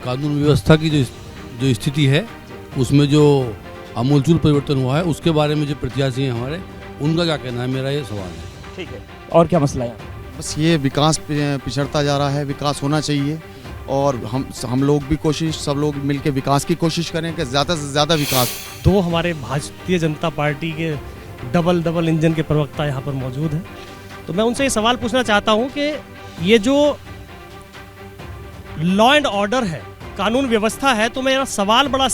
कानून व्यवस्था की जो स्थिति है उसमें जो आमूलचूल परिवर्तन हुआ है उसके बारे में जो प्रत्याशी हैं हमारे, उनका क्या कहना है, मेरा ये सवाल है। ठीक है, और क्या मसला है? बस ये विकास पिछड़ता जा रहा है, विकास होना चाहिए और हम लोग भी सब लोग मिलकर विकास की कोशिश करें कि ज़्यादा से ज़्यादा विकास। दो हमारे भारतीय जनता पार्टी के डबल इंजन के प्रवक्ता यहाँ पर मौजूद हैं, तो मैं उनसे ये सवाल पूछना चाहता हूँ कि ये जो लॉ एंड ऑर्डर है, कानून व्यवस्था है, तो मेरा सवाल बड़ा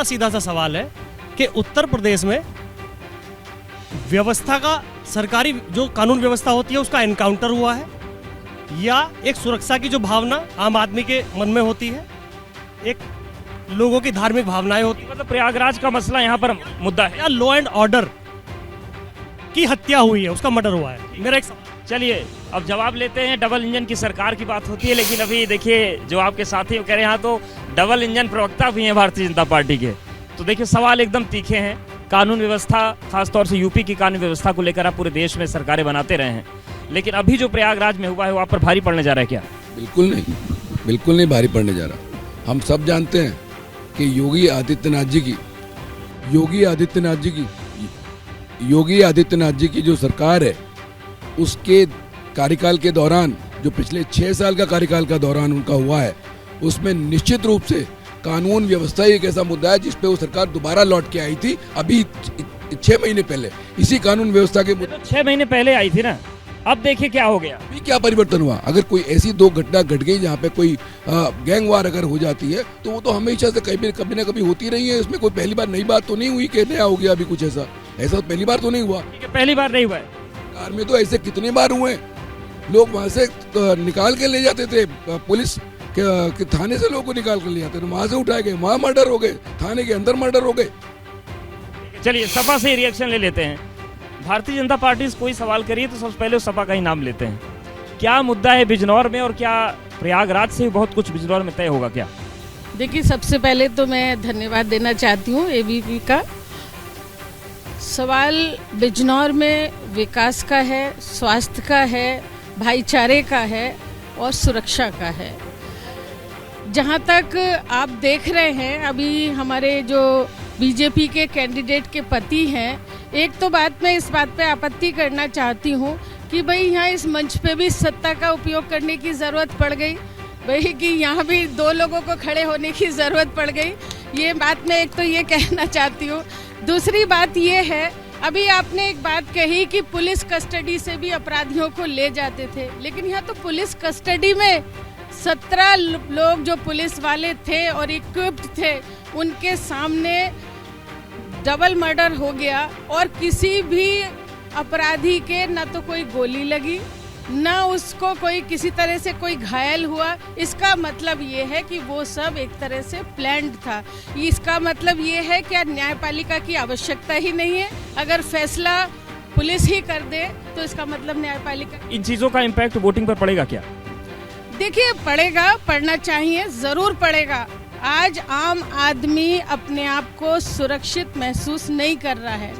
सीधा सा सवाल है कि उत्तर प्रदेश में व्यवस्था का, सरकारी जो कानून व्यवस्था होती है उसका एनकाउंटर हुआ है, या एक सुरक्षा की जो भावना आम आदमी के मन में होती है, एक लोगों की धार्मिक भावनाएं होती है, मतलब प्रयागराज का मसला यहाँ पर मुद्दा है, या लॉ एंड ऑर्डर की हत्या हुई है, उसका मर्डर हुआ है? मेरा एक चलिए अब जवाब लेते हैं। डबल इंजन की सरकार की बात होती है, लेकिन अभी देखिए जो आपके साथी कह रहे हैं, यहाँ तो डबल इंजन प्रवक्ता भी हैं भारतीय जनता पार्टी के, तो देखिए सवाल एकदम तीखे हैं। कानून व्यवस्था, खासतौर से यूपी की कानून व्यवस्था को लेकर आप पूरे देश में सरकारें बनाते रहे हैं, लेकिन अभी जो प्रयागराज में हुआ है वो आप पर भारी पड़ने जा रहा है क्या? बिल्कुल नहीं भारी पड़ने जा रहा। हम सब जानते हैं कि योगी आदित्यनाथ जी की जो सरकार है उसके कार्यकाल के दौरान, जो पिछले 6 साल का कार्यकाल का दौरान उनका हुआ है, उसमें निश्चित रूप से कानून व्यवस्था एक ऐसा मुद्दा है जिस पे वो सरकार दोबारा लौट के आई थी अभी 6 महीने पहले। इसी कानून व्यवस्था के तो 6 महीने पहले आई थी ना, अब देखिए क्या हो गया, अभी क्या परिवर्तन हुआ। अगर कोई ऐसी 2 घटना घट गई जहाँ पे कोई गैंग वार अगर हो जाती है तो वो तो हमेशा से कभी ना कभी होती रही है। इसमें कोई पहली बार नई बात तो नहीं हुई कि नया हो गया अभी कुछ ऐसा तो पहली बार तो नहीं हुआ। पहली बार नहीं हुआ है, कार में तो ऐसे कितने बार हुए। लोग वहाँ से निकाल के ले जाते थे, पुलिस के थाने से लोगों को निकाल कर ले जाते थे, वहाँ से उठाए गए, वहाँ मर्डर हो गए, थाने के अंदर मर्डर हो गए। चलिए सपा से रिएक्शन ले लेते हैं। भारतीय जनता पार्टी से कोई सवाल करिए तो सबसे पहले सपा का ही नाम लेते हैं। क्या मुद्दा है बिजनौर में, और क्या प्रयागराज से बहुत कुछ बिजनौर में तय होगा क्या? देखिए, सबसे पहले तो मैं धन्यवाद देना चाहती हूँ एबीपी का। सवाल बिजनौर में विकास का है, स्वास्थ्य का है, भाईचारे का है और सुरक्षा का है। जहाँ तक आप देख रहे हैं, अभी हमारे जो बीजेपी के कैंडिडेट के पति हैं, एक तो बात मैं इस बात पे आपत्ति करना चाहती हूँ कि भाई यहाँ इस मंच पे भी सत्ता का उपयोग करने की ज़रूरत पड़ गई, भाई कि यहाँ भी 2 लोगों को खड़े होने की ज़रूरत पड़ गई। ये बात मैं एक तो ये कहना चाहती हूँ। दूसरी बात ये है, अभी आपने एक बात कही कि पुलिस कस्टडी से भी अपराधियों को ले जाते थे, लेकिन यहाँ तो पुलिस कस्टडी में 17 लोग जो पुलिस वाले थे और इक्विप्ड थे, उनके सामने डबल मर्डर हो गया और किसी भी अपराधी के न तो कोई गोली लगी, न उसको कोई किसी तरह से कोई घायल हुआ। इसका मतलब ये है कि वो सब एक तरह से प्लान्ड था। इसका मतलब ये है कि न्यायपालिका की आवश्यकता ही नहीं है। अगर फैसला पुलिस ही कर दे तो इसका मतलब न्यायपालिका। इन चीज़ों का इम्पैक्ट वोटिंग पर पड़ेगा क्या? देखिए, पड़ेगा, पड़ना चाहिए, ज़रूर पड़ेगा। आज आम आदमी अपने आप को सुरक्षित महसूस नहीं कर रहा है।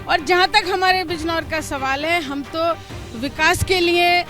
और जहाँ तक हमारे बिजनौर का सवाल है, हम तो विकास के लिए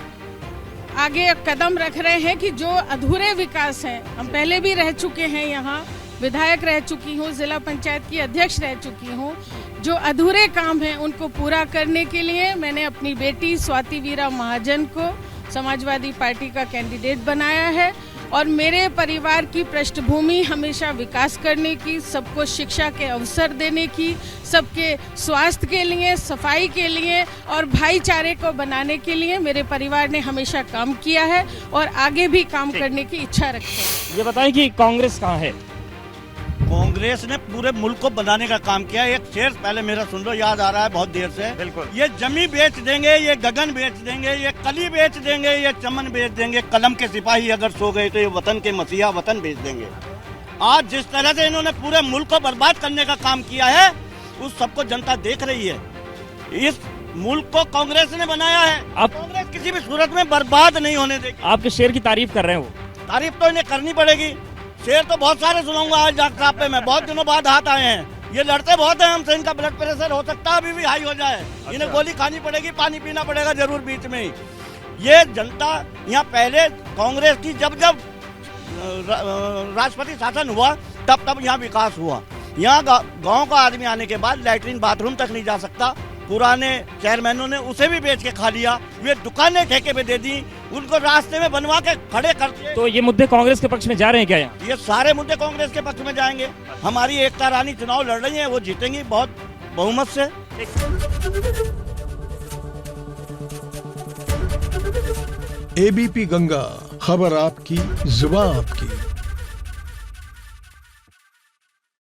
आगे कदम रख रहे हैं कि जो अधूरे विकास हैं, हम पहले भी रह चुके हैं, यहाँ विधायक रह चुकी हूँ, जिला पंचायत की अध्यक्ष रह चुकी हूँ। जो अधूरे काम हैं उनको पूरा करने के लिए मैंने अपनी बेटी स्वाति वीरा महाजन को समाजवादी पार्टी का कैंडिडेट बनाया है। और मेरे परिवार की पृष्ठभूमि हमेशा विकास करने की, सबको शिक्षा के अवसर देने की, सबके स्वास्थ्य के लिए, सफाई के लिए और भाईचारे को बनाने के लिए मेरे परिवार ने हमेशा काम किया है और आगे भी काम करने की इच्छा रखते हैं। ये बताएं कि कांग्रेस कहाँ है? कांग्रेस ने पूरे मुल्क को बनाने का काम किया। एक शेर पहले मेरा सुन लो, याद आ रहा है बहुत देर से। बिल्कुल। ये जमी बेच देंगे, ये गगन बेच देंगे, ये कली बेच देंगे, ये चमन बेच देंगे, कलम के सिपाही अगर सो गए तो ये वतन के मसीहा वतन बेच देंगे। आज जिस तरह से इन्होंने पूरे मुल्क को बर्बाद करने का काम किया है, उस सबको जनता देख रही है। इस मुल्क को कांग्रेस ने बनाया है। अब कांग्रेस किसी भी सूरत में बर्बाद नहीं होने देगी। आपके शेर की तारीफ कर रहे हो? तारीफ तो इन्हें करनी पड़ेगी। शेर तो बहुत सारे सुनाऊंगा आज डॉक्टर पे। मैं बहुत दिनों बाद हाथ आए हैं, ये लड़ते बहुत हैं हमसे। इनका ब्लड प्रेशर हो सकता है अभी भी हाई हो जाए। इन्हें गोली खानी पड़ेगी, पानी पीना पड़ेगा जरूर बीच में ही। ये जनता यहाँ पहले कांग्रेस की जब राष्ट्रपति शासन हुआ तब यहाँ विकास हुआ। यहाँ गांव का आदमी आने के बाद लैट्रिन बाथरूम तक नहीं जा सकता। पुराने चेयरमैनों ने उसे भी बेच के खा लिया। वे दुकानें ठेके पे दे दी, उनको रास्ते में बनवा के खड़े करते। तो ये मुद्दे कांग्रेस के पक्ष में जा रहे हैं क्या यहाँ? ये सारे मुद्दे कांग्रेस के पक्ष में जाएंगे। हमारी एकता रानी चुनाव लड़ रही है, वो जीतेंगी बहुत बहुमत से। एबीपी गंगा, खबर आपकी, जुबान आपकी।